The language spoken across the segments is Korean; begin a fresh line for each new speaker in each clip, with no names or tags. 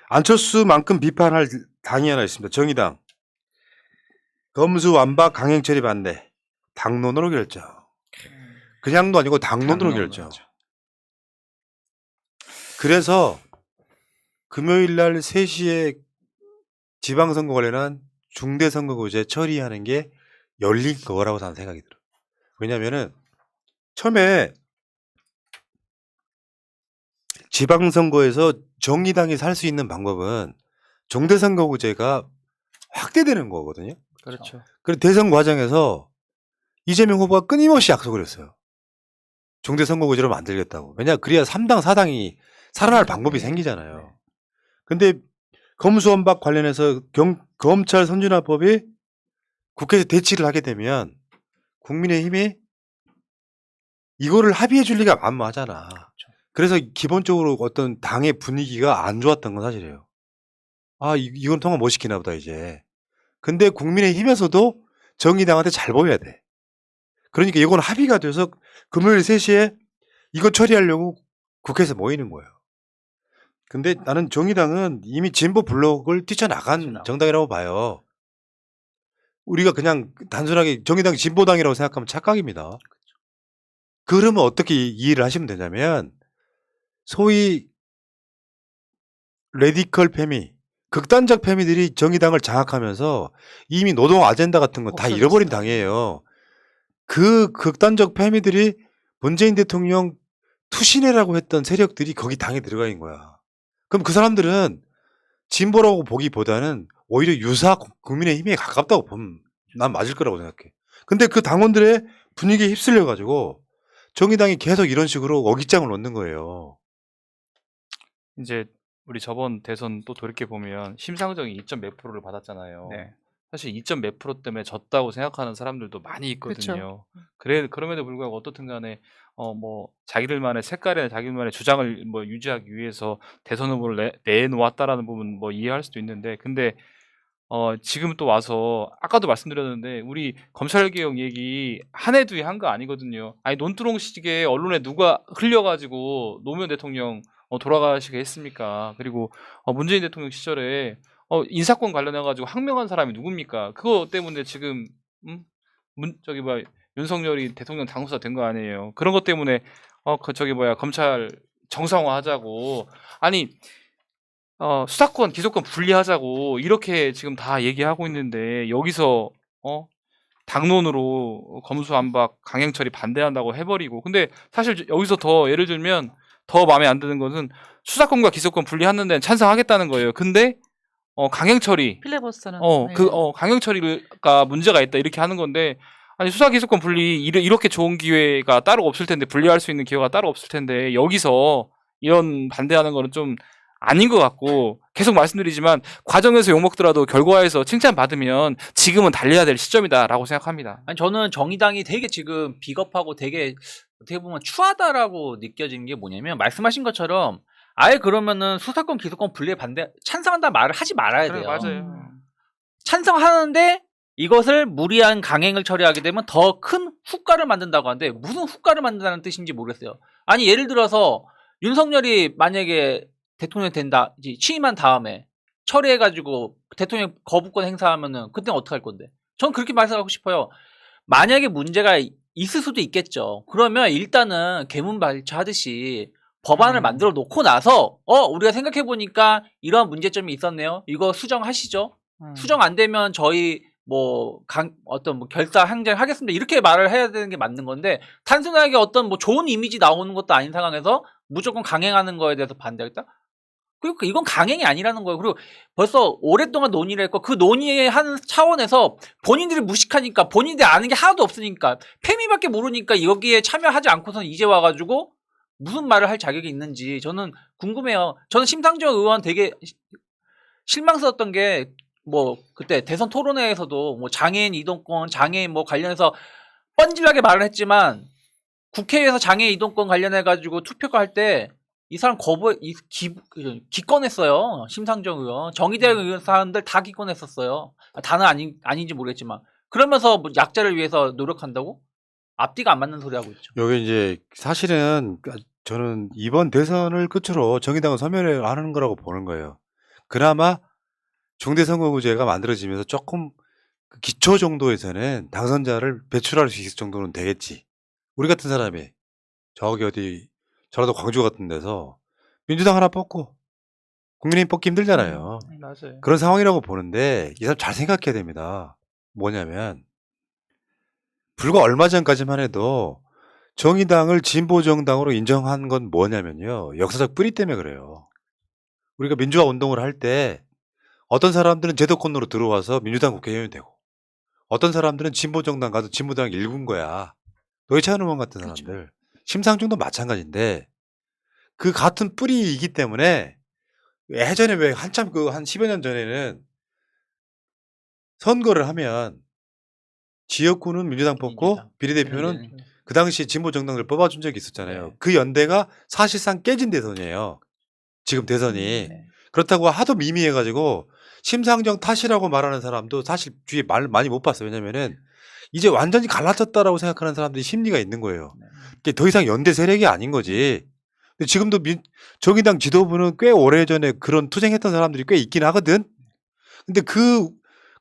안철수만큼 비판할 당이 하나 있습니다. 정의당. 검수완박 강행처리 반대. 당론으로 결정. 그냥도 아니고 당론으로 결정. 그래서 금요일 날 3시에 지방선거 관련한 중대선거구제 처리하는 게 열린 거라고 저는 생각이 들어요. 왜냐면은 처음에 지방선거에서 정의당이 살 수 있는 방법은 중대선거구제가 확대되는 거거든요.
그렇죠.
그리고 대선 과정에서 이재명 후보가 끊임없이 약속을 했어요. 중대선거구제로 만들겠다고. 왜냐, 그래야 3당, 4당이 살아날 방법이 생기잖아요. 근데 검수완박 관련해서 검찰 선진화법이 국회에서 대치를 하게 되면 국민의힘이 이거를 합의해 줄 리가 만무하잖아. 그래서 기본적으로 어떤 당의 분위기가 안 좋았던 건 사실이에요. 아, 이건 통과 못 시키나 보다, 이제. 근데 국민의힘에서도 정의당한테 잘 보여야 돼. 그러니까 이건 합의가 돼서 금요일 3시에 이거 처리하려고 국회에서 모이는 거예요. 근데 나는 정의당은 이미 진보 블록을 뛰쳐나간 정당이라고 봐요. 우리가 그냥 단순하게 정의당이 진보당이라고 생각하면 착각입니다. 그러면 어떻게 이해를 하시면 되냐면 소위 레디컬 패미, 극단적 패미들이 정의당을 장악하면서 이미 노동 아젠다 같은 거 다 잃어버린 당이에요. 그 극단적 패미들이 문재인 대통령 투신해라고 했던 세력들이 거기 당에 들어가 있는 거야. 그럼 그 사람들은 진보라고 보기보다는 오히려 유사 국민의힘에 가깝다고 보면 난 맞을 거라고 생각해. 근데 그 당원들의 분위기에 휩쓸려 가지고 정의당이 계속 이런 식으로 어깃장을 놓는 거예요.
이제 우리 저번 대선 또 돌이켜 보면 심상정이 2점 몇 프로를 받았잖아요.
네.
사실 2점 몇 프로 때문에 졌다고 생각하는 사람들도 많이 있거든요. 그럼에도 불구하고 어떻든 간에 뭐 자기들만의 색깔이나 자기들만의 주장을 뭐 유지하기 위해서 대선 후보를 내놓았다라는 부분 뭐 이해할 수도 있는데, 근데 지금 또 와서 아까도 말씀드렸는데 우리 검찰개혁 얘기 한 해 두해 한 거 아니거든요. 아니 논두렁식에 언론에 누가 흘려가지고 노무현 대통령 돌아가시게 했습니까? 그리고 문재인 대통령 시절에 인사권 관련해가지고 항명한 사람이 누굽니까? 그거 때문에 지금 저기 뭐야 윤석열이 대통령 당수사 된 거 아니에요? 그런 것 때문에 검찰 정상화하자고, 아니 수사권 기소권 분리하자고 이렇게 지금 다 얘기하고 있는데 여기서 당론으로 검수완박 강행처리 반대한다고 해버리고, 근데 사실 여기서 더 예를 들면 더 마음에 안 드는 것은 수사권과 기소권 분리하는 데는 찬성하겠다는 거예요. 근데 강행처리
필리버스터는
강행처리가 문제가 있다 이렇게 하는 건데, 아니 수사 기소권 분리 이렇게 좋은 기회가 따로 없을 텐데, 분리할 수 있는 기회가 따로 없을 텐데 여기서 이런 반대하는 거는 좀 아닌 것 같고, 계속 말씀드리지만 과정에서 욕먹더라도 결과에서 칭찬받으면 지금은 달려야 될 시점이다라고 생각합니다.
아니 저는 정의당이 되게 지금 비겁하고 되게 어떻게 보면 추하다라고 느껴지는 게 뭐냐면, 말씀하신 것처럼 아예 그러면은 수사권 기소권 분리에 찬성한다 말을 하지 말아야 돼요.
맞아요.
찬성하는데 이것을 무리한 강행을 처리하게 되면 더 큰 후과를 만든다고 하는데, 무슨 후과를 만든다는 뜻인지 모르겠어요. 아니 예를 들어서 윤석열이 만약에 대통령 된다, 취임한 다음에 처리해가지고 대통령 거부권 행사하면은 그때는 어떡할 건데? 전 그렇게 말씀하고 싶어요. 만약에 문제가 있을 수도 있겠죠. 그러면 일단은 개문발차하듯이 법안을 만들어 놓고 나서 우리가 생각해 보니까 이러한 문제점이 있었네요. 이거 수정하시죠. 수정 안 되면 저희 어떤 결사 항쟁 하겠습니다. 이렇게 말을 해야 되는 게 맞는 건데, 단순하게 어떤 좋은 이미지 나오는 것도 아닌 상황에서 무조건 강행하는 거에 대해서 반대하겠다? 그리고 이건 강행이 아니라는 거예요. 그리고 벌써 오랫동안 논의를 했고, 그 논의하는 차원에서 본인들이 무식하니까, 본인들이 아는 게 하나도 없으니까, 패미밖에 모르니까 여기에 참여하지 않고선 이제 와가지고 무슨 말을 할 자격이 있는지 저는 궁금해요. 저는 심상정 의원 되게 실망스러웠던 게, 그때 대선 토론회에서도 장애인 이동권, 장애인 관련해서 뻔질하게 말을 했지만, 국회에서 장애인 이동권 관련해가지고 투표가 할 때 이 사람 기권했어요. 심상정 의원. 정의당 의원 사람들 다 기권했었어요. 다는 아닌지 모르겠지만. 그러면서 약자를 위해서 노력한다고? 앞뒤가 안 맞는 소리 하고 있죠.
여기 이제 사실은 저는 이번 대선을 끝으로 정의당은 소멸하는 거라고 보는 거예요. 그나마 중대선거구제가 만들어지면서 조금 그 기초 정도에서는 당선자를 배출할 수 있을 정도는 되겠지. 우리 같은 사람이 저기 어디 전라도 광주 같은 데서 민주당 하나 뽑고 국민의힘 뽑기 힘들잖아요.
맞아요.
그런 상황이라고 보는데 이 사람 잘 생각해야 됩니다. 뭐냐면 불과 얼마 전까지만 해도 정의당을 진보정당으로 인정한 건 뭐냐면요. 역사적 뿌리 때문에 그래요. 우리가 민주화 운동을 할 때 어떤 사람들은 제도권으로 들어와서 민주당 국회의원이 되고 어떤 사람들은 진보정당 가서 진보당 일군 거야. 노회찬 의원 같은 사람들. 심상정도 마찬가지인데 그 같은 뿌리이기 때문에 예전에 왜 한참 그 한 10여 년 전에는 선거를 하면 지역구는 민주당 뽑고
민주당.
비례대표는 그 당시 진보 정당을 뽑아준 적이 있었잖아요. 그 연대가 사실상 깨진 대선이에요. 지금 대선이.
네.
그렇다고 하도 미미해가지고 심상정 탓이라고 말하는 사람도 사실 주위에 말 많이 못 봤어요. 왜냐면은 이제 완전히 갈라졌다라고 생각하는 사람들이 심리가 있는 거예요. 이게 더 이상 연대 세력이 아닌 거지. 근데 지금도 정의당 지도부는 꽤 오래전에 그런 투쟁했던 사람들이 꽤 있긴 하거든. 근데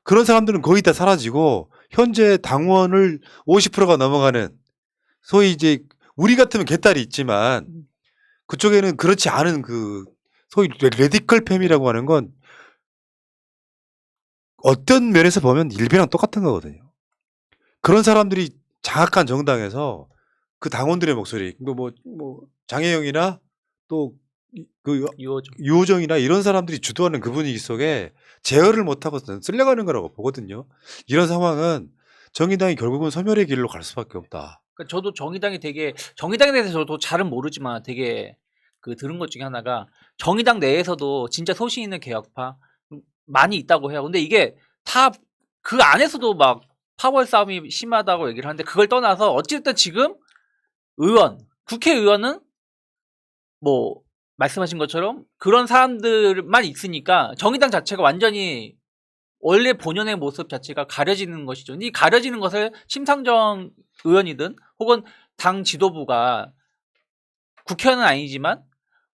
그런 사람들은 거의 다 사라지고 현재 당원을 50%가 넘어가는 소위 이제 우리 같으면 개딸이 있지만 그쪽에는 그렇지 않은 그 소위 레디컬 팸이라고 하는 건 어떤 면에서 보면 일베랑 똑같은 거거든요. 그런 사람들이 장악한 정당에서 그 당원들의 목소리, 뭐 장혜영이나 또 그 유호정이나 이런 사람들이 주도하는 그 분위기 속에 제어를 못하고 쓸려가는 거라고 보거든요. 이런 상황은 정의당이 결국은 소멸의 길로 갈 수밖에 없다.
그러니까 저도 정의당에 대해서 저도 잘은 모르지만 되게 그 들은 것 중에 하나가 정의당 내에서도 진짜 소신 있는 개혁파 많이 있다고 해요. 근데 이게 다 그 안에서도 막 파벌 싸움이 심하다고 얘기를 하는데 그걸 떠나서 어쨌든 지금 국회의원은 뭐 말씀하신 것처럼 그런 사람들만 있으니까 정의당 자체가 완전히 원래 본연의 모습 자체가 가려지는 것이죠. 이 가려지는 것을 심상정 의원이든 혹은 당 지도부가 국회의원은 아니지만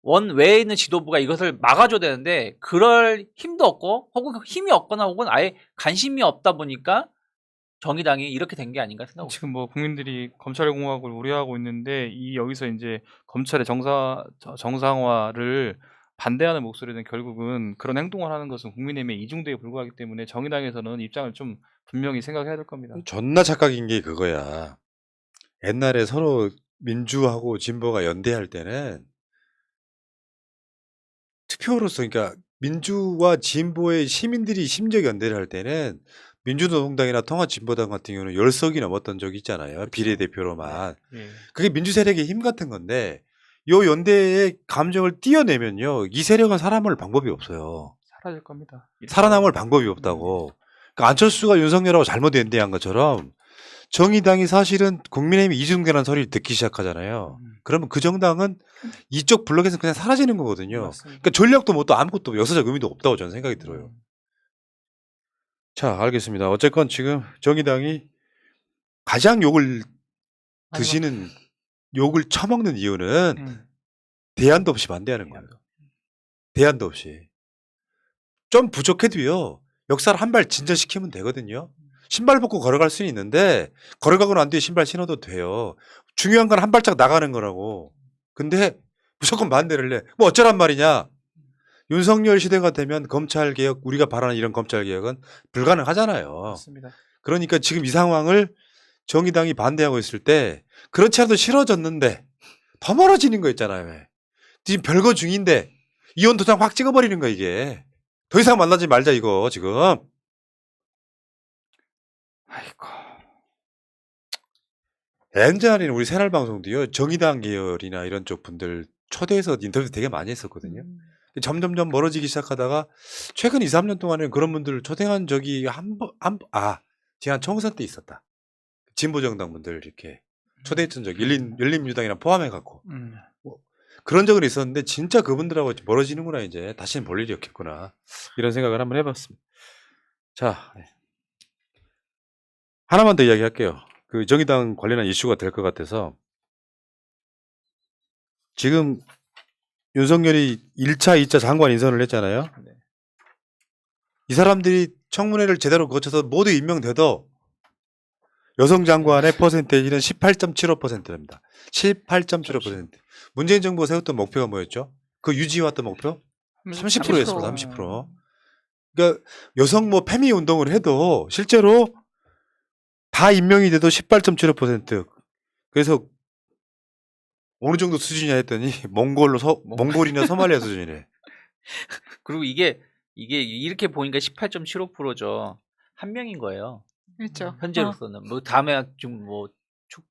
원외에 있는 지도부가 이것을 막아줘야 되는데 그럴 힘도 없고 혹은 힘이 없거나 혹은 아예 관심이 없다 보니까 정의당이 이렇게 된 게 아닌가 생각합니다.
지금 뭐 국민들이 검찰 공화국을 우려하고 있는데 여기서 이제 검찰의 정상화를 반대하는 목소리는 결국은 그런 행동을 하는 것은 국민의힘의 이중대에 불과하기 때문에 정의당에서는 입장을 좀 분명히 생각해야 될 겁니다.
존나 착각인 게 그거야. 옛날에 서로 민주하고 진보가 연대할 때는 투표로서 그러니까 민주와 진보의 시민들이 심적 연대를 할 때는 민주노동당이나 통합진보당 같은 경우는 10석이 넘었던 적이 있잖아요. 비례대표로만.
예.
그게 민주세력의 힘 같은 건데 요 연대의 감정을 띄어내면요. 이 세력은 살아남을 방법이 없어요.
사라질 겁니다.
살아남을 방법이 없다고. 그러니까 안철수가 윤석열하고 잘못 연대한 것처럼 정의당이 사실은 국민의힘이 이중대라는 소리를 듣기 시작하잖아요. 그러면 그 정당은 이쪽 블록에서 그냥 사라지는 거거든요.
맞습니다.
그러니까 전략도 뭐 또 아무것도 역사적 의미도 없다고 저는 생각이 들어요. 자, 알겠습니다. 어쨌건 지금 정의당이 가장 욕을 드시는 욕을 처먹는 이유는 대안도 없이 반대하는 거예요. 대안도 없이. 좀 부족해도요. 역사를 한 발 진전시키면 되거든요. 신발 벗고 걸어갈 수는 있는데 걸어가고 난 뒤에 신발 신어도 돼요. 중요한 건 한 발짝 나가는 거라고. 근데 무조건 반대를 해. 뭐 어쩌란 말이냐. 윤석열 시대가 되면 검찰개혁, 우리가 바라는 이런 검찰개혁은 불가능하잖아요.
맞습니다.
그러니까 지금 이 상황을 정의당이 반대하고 있을 때 그렇지 않아도 싫어졌는데 더 멀어지는 거 있잖아요. 왜. 지금 별거 중인데 이혼 도장 확 찍어버리는 거 이게. 더 이상 만나지 말자 이거 지금.
아이고.
엔자리는 우리 새날방송도요. 정의당 계열이나 이런 쪽 분들 초대해서 인터뷰 되게 많이 했었거든요. 점점점 멀어지기 시작하다가 최근 2, 3년 동안에는 그런 분들을 초대한 적이 지난 총선 때 있었다. 진보정당 분들 이렇게 초대했던 적 열린민주당이랑 포함해갖고 뭐 그런 적은 있었는데 진짜 그분들하고 멀어지는구나 이제 다시는 볼 일이 없겠구나 이런 생각을 한번 해봤습니다. 자, 하나만 더 이야기할게요. 그 정의당 관련한 이슈가 될 것 같아서 지금 윤석열이 1차, 2차 장관 인선을 했잖아요. 이 사람들이 청문회를 제대로 거쳐서 모두 임명돼도 여성 장관의 퍼센테이지는 18.75%입니다. 18.75%. 문재인 정부가 세웠던 목표가 뭐였죠? 그 유지해왔던 목표? 30%였습니다. 30%. 그러니까 여성 뭐 페미 운동을 해도 실제로 다 임명이 돼도 18.75%. 그래서 어느 정도 수준이냐 했더니 몽골이나 소말리아 수준이래.
그리고 이게 이렇게 보니까 18.75%죠. 한 명인 거예요.
그렇죠.
현재로서는 뭐 다음에 좀 뭐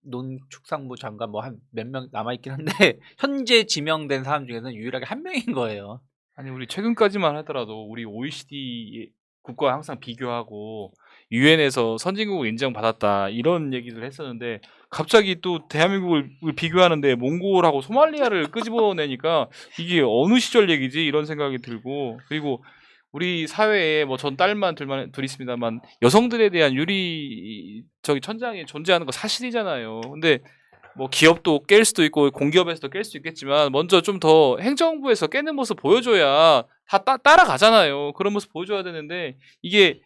농축산부 장관 뭐 한 몇 명 남아 있긴 한데 현재 지명된 사람 중에서는 유일하게 한 명인 거예요.
아니 우리 최근까지만 하더라도 우리 OECD 국가와 항상 비교하고 유엔에서 선진국을 인정받았다 이런 얘기를 했었는데 갑자기 또 대한민국을 비교하는데 몽골하고 소말리아를 끄집어내니까 이게 어느 시절 얘기지 이런 생각이 들고 그리고 우리 사회에 뭐 전 딸만 둘 있습니다만 여성들에 대한 천장이 존재하는 거 사실이잖아요. 근데 뭐 기업도 깰 수도 있고 공기업에서도 깰 수 있겠지만 먼저 좀 더 행정부에서 깨는 모습 보여줘야 다 따라가잖아요. 그런 모습 보여줘야 되는데 이게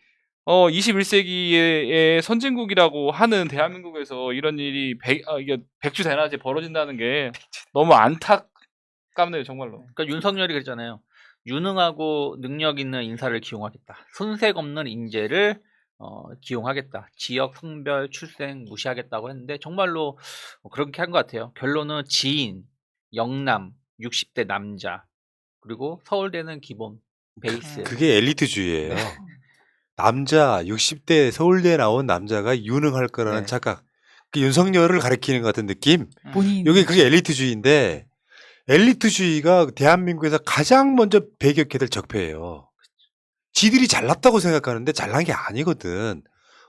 21세기의 선진국이라고 하는 대한민국에서 이런 일이 이게 백주대낮에 벌어진다는 게 너무 안타깝네요, 정말로.
그러니까 윤석열이 그랬잖아요. 유능하고 능력 있는 인사를 기용하겠다. 손색 없는 인재를 기용하겠다. 지역, 성별, 출생 무시하겠다고 했는데 정말로 그렇게 한 것 같아요. 결론은 지인, 영남, 60대 남자 그리고 서울대는 기본 베이스.
그게 엘리트주의예요. 남자 60대 서울대에 나온 남자가 유능할 거라는
네.
착각. 그 윤석열을 가리키는 것 같은 느낌.
본인
여기 그게 엘리트주의인데 엘리트주의가 대한민국에서 가장 먼저 배격해야 될 적폐예요. 지들이 잘났다고 생각하는데 잘난 게 아니거든.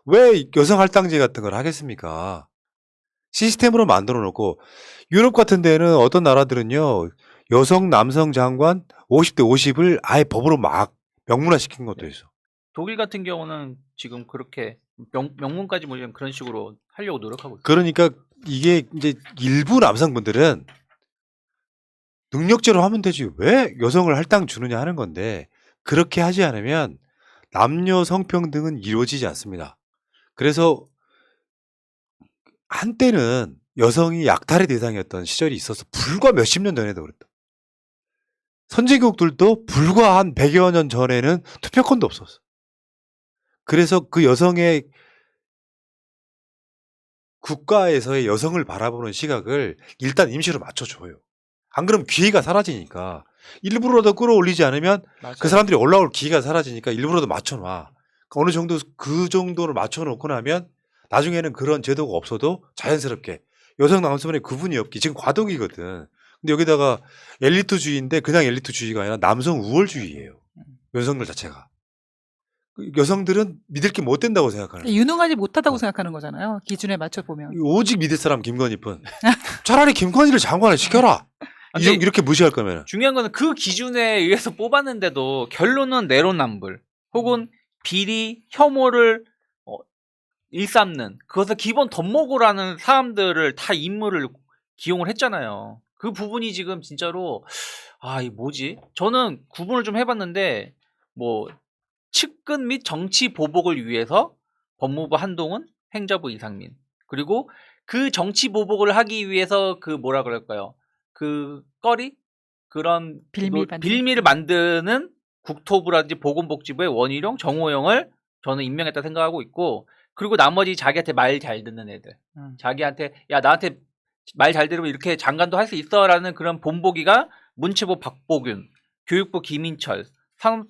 왜 여성 할당제 같은 걸 하겠습니까? 시스템으로 만들어 놓고 유럽 같은 데는 어떤 나라들은요. 여성 남성 장관 50대 50을 아예 법으로 막 명문화 시킨 것도 있어.
독일 같은 경우는 지금 그렇게 명문까지 모르면 그런 식으로 하려고 노력하고 있어요.
그러니까 이게 이제 일부 남성분들은 능력제로 하면 되지 왜 여성을 할당 주느냐 하는 건데 그렇게 하지 않으면 남녀 성평등은 이루어지지 않습니다. 그래서 한때는 여성이 약탈의 대상이었던 시절이 있어서 불과 몇십 년 전에도 그랬다. 선진국들도 불과 한 100여 년 전에는 투표권도 없었어. 그래서 그 여성의 국가에서의 여성을 바라보는 시각을 일단 임시로 맞춰줘요. 안 그러면 기회가 사라지니까 일부러라도 끌어올리지 않으면
맞아요.
그 사람들이 올라올 기회가 사라지니까 일부러도 맞춰놔. 어느 정도 그 정도를 맞춰놓고 나면 나중에는 그런 제도가 없어도 자연스럽게 여성 남성의 구분이 없기 지금 과도기거든. 근데 여기다가 엘리트주의인데 그냥 엘리트주의가 아니라 남성 우월주의예요. 여성들 자체가. 여성들은 믿을 게 못 된다고 생각하는 거예요.
유능하지 못하다고 생각하는 거잖아요. 기준에 맞춰 보면.
오직 믿을 사람 김건희뿐. 차라리 김건희를 장관을 시켜라.
근데
이렇게 무시할 거면.
중요한 거는 그 기준에 의해서 뽑았는데도 결론은 내로남불 혹은 비리, 혐오를 일삼는 그것을 기본 덧먹으라는 사람들을 다 인물을 기용을 했잖아요. 그 부분이 지금 진짜로 이 뭐지? 저는 구분을 좀 해봤는데 뭐 측근 및 정치 보복을 위해서 법무부 한동훈, 행자부 이상민 그리고 그 정치 보복을 하기 위해서 그 뭐라 그럴까요? 그 그런 빌미를 만드는 국토부라든지 보건복지부의 원희룡, 정호영을 저는 임명했다 생각하고 있고 그리고 나머지 자기한테 말 잘 듣는 애들 자기한테 야 나한테 말 잘 들으면 이렇게 장관도 할 수 있어라는 그런 본보기가 문체부 박보균, 교육부 김인철,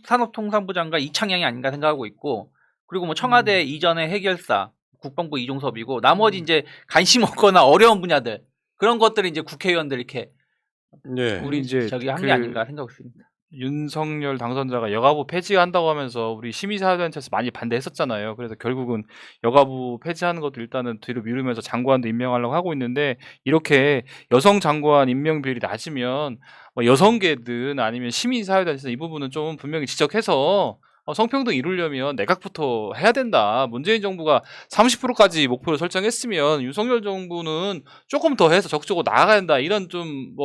산업통상부 장관 이창양이 아닌가 생각하고 있고 그리고 뭐 청와대 이전의 해결사 국방부 이종섭이고 나머지 이제 관심 없거나 어려운 분야들 그런 것들이 이제 국회의원들 이렇게
네.
우리 이제
저기 한 게 아닌가 생각하고 있습니다.
윤석열 당선자가 여가부 폐지한다고 하면서 우리 시민사회단체에서 많이 반대했었잖아요. 그래서 결국은 여가부 폐지하는 것도 일단은 뒤로 미루면서 장관도 임명하려고 하고 있는데 이렇게 여성 장관 임명 비율이 낮으면 여성계든 아니면 시민사회단체에서 이 부분은 좀 분명히 지적해서 성평등 이루려면 내각부터 해야 된다. 문재인 정부가 30%까지 목표를 설정했으면 윤석열 정부는 조금 더 해서 적극적으로 나아가야 된다. 이런 좀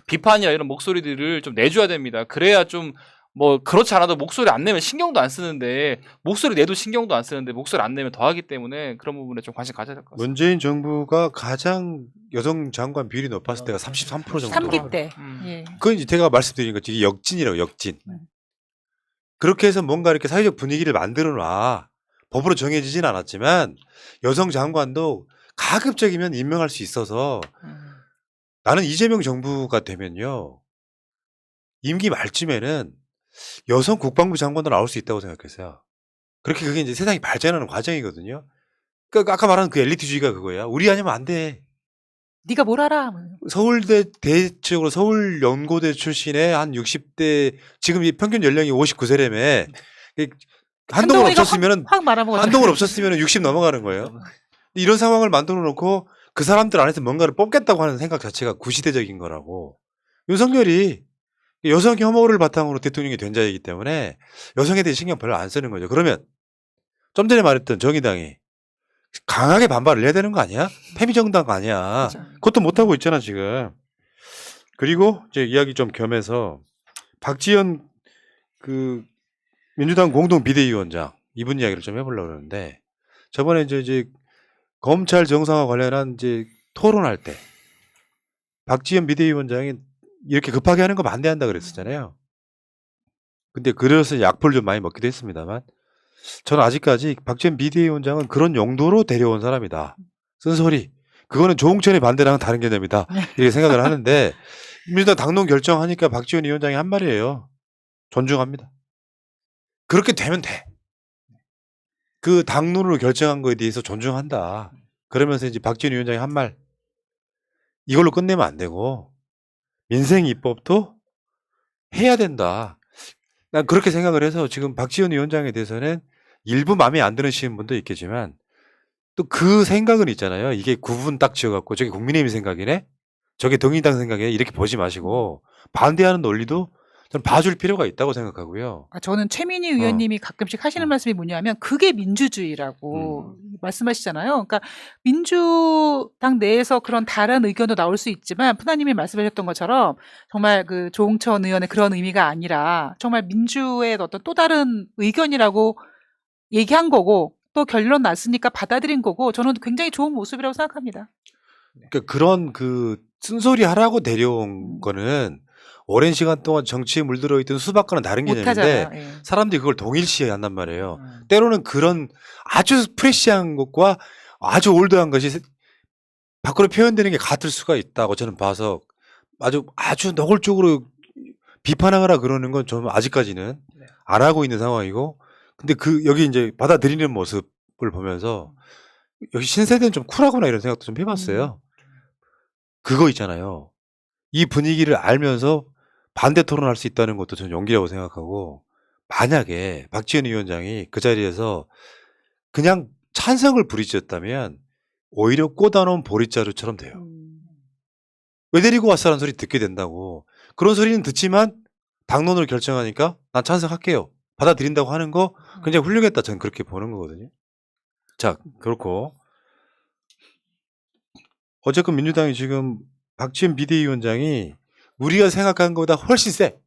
비판이나 이런 목소리들을 좀 내줘야 됩니다. 그래야 좀 뭐 그렇지 않아도 목소리 안 내면 신경도 안 쓰는데 목소리 내도 신경도 안 쓰는데 목소리 안 내면 더 하기 때문에 그런 부분에 좀 관심 가져야 될 것 같습니다.
문재인 정부가 가장 여성 장관 비율이 높았을 때가 33% 정도.
3기 때.
음.
예.
그건 이제 제가 말씀드린 거지. 이게 역진이라고 역진. 그렇게 해서 뭔가 이렇게 사회적 분위기를 만들어 놔. 법으로 정해지진 않았지만 여성 장관도 가급적이면 임명할 수 있어서 나는 이재명 정부가 되면요. 임기 말쯤에는 여성 국방부 장관도 나올 수 있다고 생각했어요. 그렇게 그게 이제 세상이 발전하는 과정이거든요. 그러니까 아까 말한 그 엘리트주의가 그거야. 우리 아니면 안 돼.
네가 뭘 알아?
서울대 대체적으로 서울연고대 출신의 한 60대 지금 이 평균 연령이 59세라며 한동훈 없었으면은
확 말아먹었죠.
한동훈 없었으면 60 넘어가는 거예요. 이런 상황을 만들어 놓고 그 사람들 안에서 뭔가를 뽑겠다고 하는 생각 자체가 구시대적인 거라고. 윤석열이 여성 혐오를 바탕으로 대통령이 된 자이기 때문에 여성에 대해 신경 별로 안 쓰는 거죠. 그러면 좀 전에 말했던 정의당이 강하게 반발을 해야 되는 거 아니야? 패미정당 아니야. 그것도 못하고 있잖아 지금. 그리고 이제 이야기 좀 겸해서 박지원 그 민주당 공동 비대위원장 이분 이야기를 좀 해보려고 그러는데 저번에 이제 검찰 정상화 관련한 이제 토론할 때 박지원 비대위원장이 이렇게 급하게 하는 거 반대한다 그랬었잖아요. 근데 그래서 약풀 좀 많이 먹기도 했습니다만 저는 아직까지 박지원 비대위원장은 그런 용도로 데려온 사람이다. 쓴소리. 그거는 조홍천의 반대랑은 다른 개념이다. 이렇게 생각을 하는데 민주당 당론 결정하니까 박지원 위원장이 한 말이에요. 존중합니다. 그렇게 되면 돼. 그 당론으로 결정한 거에 대해서 존중한다. 그러면서 이제 박지원 위원장이 한 말. 이걸로 끝내면 안 되고 민생 입법도 해야 된다. 난 그렇게 생각을 해서 지금 박지원 위원장에 대해서는 일부 마음에 안 드시는 분도 있겠지만 또 그 생각은 있잖아요. 이게 구분 딱 지어갖고 저게 국민의힘 생각이네? 저게 정의당 생각이네? 이렇게 보지 마시고 반대하는 논리도 저는 봐줄 필요가 있다고 생각하고요.
저는 최민희 의원님이 가끔씩 하시는 말씀이 뭐냐면 그게 민주주의라고 말씀하시잖아요. 그러니까 민주당 내에서 그런 다른 의견도 나올 수 있지만 푸나님이 말씀하셨던 것처럼 정말 그 조홍천 의원의 그런 의미가 아니라 정말 민주의 어떤 또 다른 의견이라고 얘기한 거고 또 결론 났으니까 받아들인 거고 저는 굉장히 좋은 모습이라고 생각합니다.
그러니까 그런 그 쓴소리 하라고 데려온 거는 오랜 시간 동안 정치에 물들어 있던 수박과는 다른 개념인데
못하잖아요. 예.
사람들이 그걸 동일시한단 말이에요. 때로는 그런 아주 프레시한 것과 아주 올드한 것이 밖으로 표현되는 게 같을 수가 있다고 저는 봐서 아주 노골적으로 비판하거나 그러는 건 좀 아직까지는 안 하고 있는 상황이고 근데 여기 이제 받아들이는 모습을 보면서 역시 신세대는 좀 쿨하구나 이런 생각도 좀 해봤어요. 그거 있잖아요. 이 분위기를 알면서 반대 토론할 수 있다는 것도 저는 용기라고 생각하고 만약에 박지원 위원장이 그 자리에서 그냥 찬성을 부리쳤다면 오히려 꽂아놓은 보릿자루처럼 돼요. 왜 데리고 왔어라는 소리 듣게 된다고. 그런 소리는 듣지만 당론을 결정하니까 난 찬성할게요. 받아들인다고 하는 거 굉장히 훌륭했다. 저는 그렇게 보는 거거든요. 자, 그렇고 어쨌건 민주당이 지금 박지원 비대위원장이 우리가 생각하는 것보다 훨씬 세.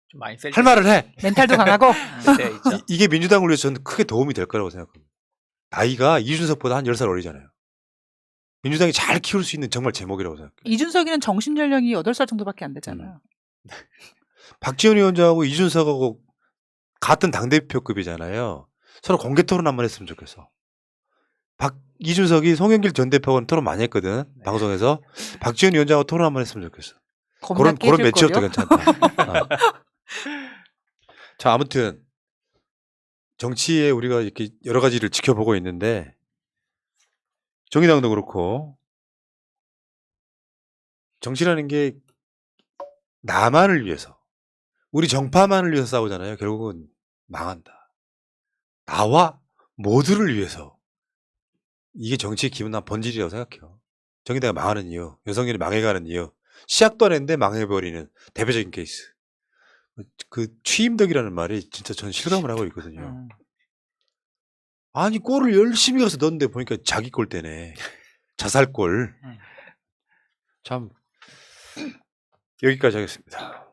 좀 많이 셀
할 말을 해.
멘탈도 강하고
때 있죠.
이게 민주당을 위해서 저는 크게 도움이 될 거라고 생각합니다. 나이가 이준석보다 한 10살 어리잖아요. 민주당이 잘 키울 수 있는 정말 제목이라고 생각해요.
이준석이는 정신 연령이 8살 정도밖에 안 되잖아요.
박지원 위원장하고 이준석하고 같은 당대표급이잖아요. 서로 공개 토론 한번 했으면 좋겠어. 이준석이 송영길 전 대표하고는 토론 많이 했거든. 방송에서. 박지원 위원장하고 토론 한번 했으면 좋겠어. 그런 매치업도 괜찮다. 자, 아무튼 정치에 우리가 이렇게 여러 가지를 지켜보고 있는데 정의당도 그렇고 정치라는 게 나만을 위해서 우리 정파만을 위해서 싸우잖아요. 결국은 망한다. 나와 모두를 위해서 이게 정치의 기본한 본질이라고 생각해요. 정의당이 망하는 이유, 윤석열이 망해가는 이유, 시작도 안 했는데 망해버리는 대표적인 케이스. 그 취임덕이라는 말이 진짜 전 실감을 하고 있거든요. 아니 골을 열심히 가서 넣었는데 보니까 자기 골대네. 자살골. 참 여기까지 하겠습니다.